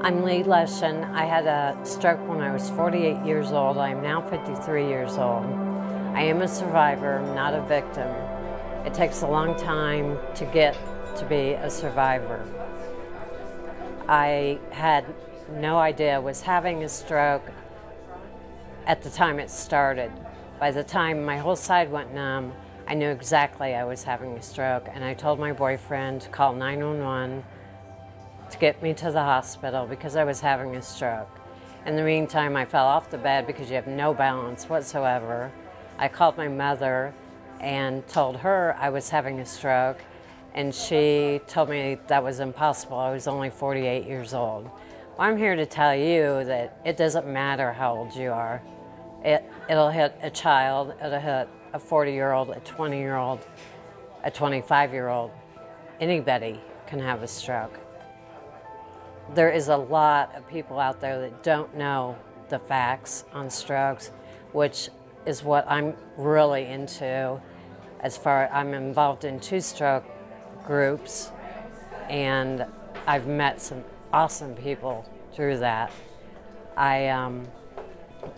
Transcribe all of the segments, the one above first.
I'm Lee Leshin. I had a stroke when I was 48 years old. I am now 53 years old. I am a survivor, not a victim. It takes a long time to get to be a survivor. I had no idea I was having a stroke at the time it started. By the time my whole side went numb, I knew exactly I was having a stroke, and I told my boyfriend to call 911 to get me to the hospital because I was having a stroke. In the meantime, I fell off the bed because you have no balance whatsoever. I called my mother and told her I was having a stroke, and she told me that was impossible. I was only 48 years old. Well, I'm here to tell you that it doesn't matter how old you are. It'll hit a child, it'll hit a 40-year-old, a 20-year-old, a 25-year-old. Anybody can have a stroke. There is a lot of people out there that don't know the facts on strokes, which is what I'm really into. I'm involved in 2 stroke groups, and I've met some awesome people through that. I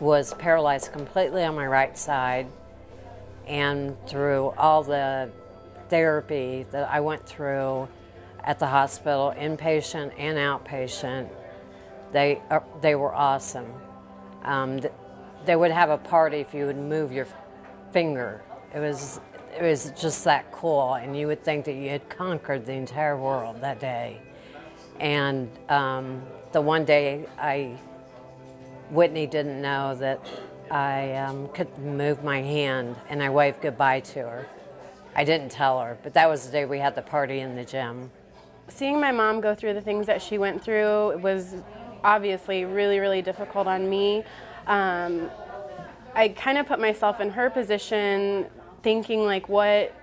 was paralyzed completely on my right side, and through all the therapy that I went through at the hospital, inpatient and outpatient, they were awesome. They would have a party if you would move your finger. It was just that cool, and you would think that you had conquered the entire world that day. And the one day Whitney didn't know that I could move my hand, and I waved goodbye to her. I didn't tell her, but that was the day we had the party in the gym. Seeing my mom go through the things that she went through was obviously really, really difficult on me. I kind of put myself in her position thinking, like, what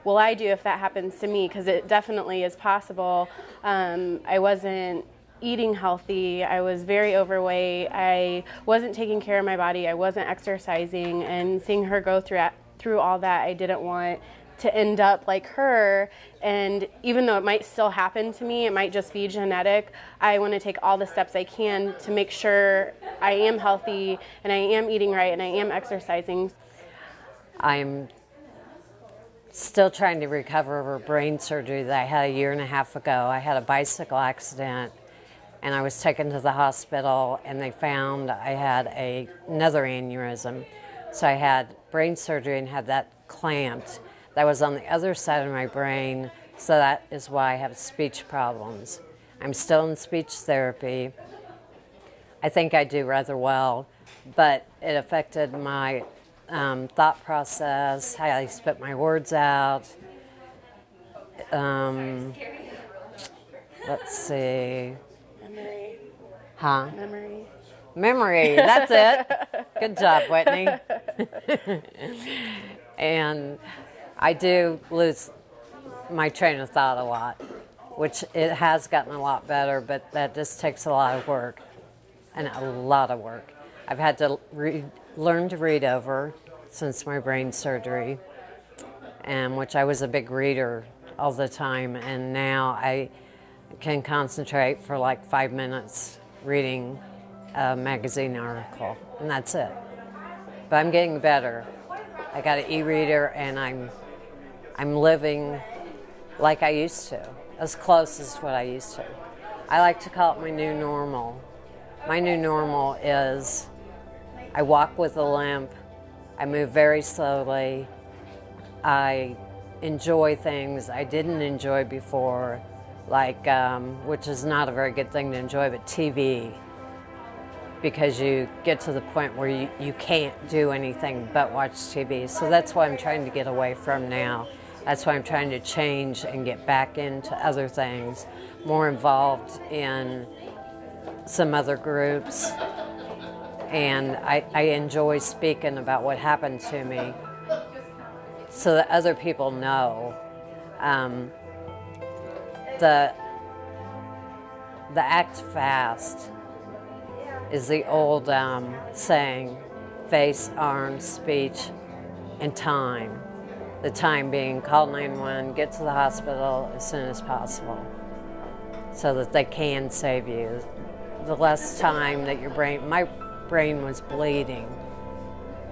will I do if that happens to me? Because it definitely is possible. I wasn't eating healthy. I was very overweight. I wasn't taking care of my body. I wasn't exercising. And seeing her go through all that, I didn't want to end up like her. And even though it might still happen to me, it might just be genetic, I want to take all the steps I can to make sure I am healthy and I am eating right and I am exercising. I'm still trying to recover over brain surgery that I had a year and a half ago. I had a bicycle accident, and I was taken to the hospital, and they found I had another aneurysm. So I had brain surgery and had that clamped. That was on the other side of my brain, so that is why I have speech problems. I'm still in speech therapy. I think I do rather well, but it affected my thought process, how I spit my words out. Let's see. Memory. Huh? Memory. Memory, that's it. Good job, Whitney. And I do lose my train of thought a lot, which it has gotten a lot better, but that just takes a lot of work, and a lot of work. I've had to learn to read over since my brain surgery, and which I was a big reader all the time, and now I can concentrate for like 5 minutes reading a magazine article, and that's it. But I'm getting better. I got an e-reader, and I'm living like I used to, as close as what I used to. I like to call it my new normal. My new normal is I walk with a limp, I move very slowly, I enjoy things I didn't enjoy before, like, which is not a very good thing to enjoy, but TV. Because you get to the point where you can't do anything but watch TV. So that's what I'm trying to get away from now. That's why I'm trying to change and get back into other things, more involved in some other groups. And I enjoy speaking about what happened to me so that other people know. The act fast is the old saying, face, arms, speech, and time. The time being call 911, get to the hospital as soon as possible so that they can save you. the less time that my brain was bleeding,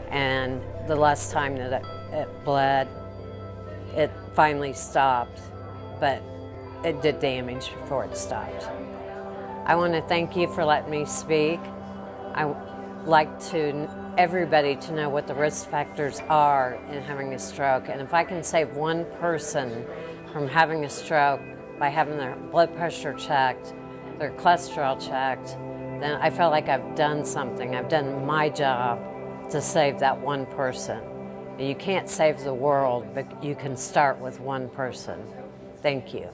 and the less time that it bled, it finally stopped, but it did damage before it stopped. I want to thank you for letting me speak. I like everybody to know what the risk factors are in having a stroke, and if I can save one person from having a stroke by having their blood pressure checked, their cholesterol checked, then I feel like I've done something. I've done my job to save that one person. You can't save the world, but you can start with one person. Thank you.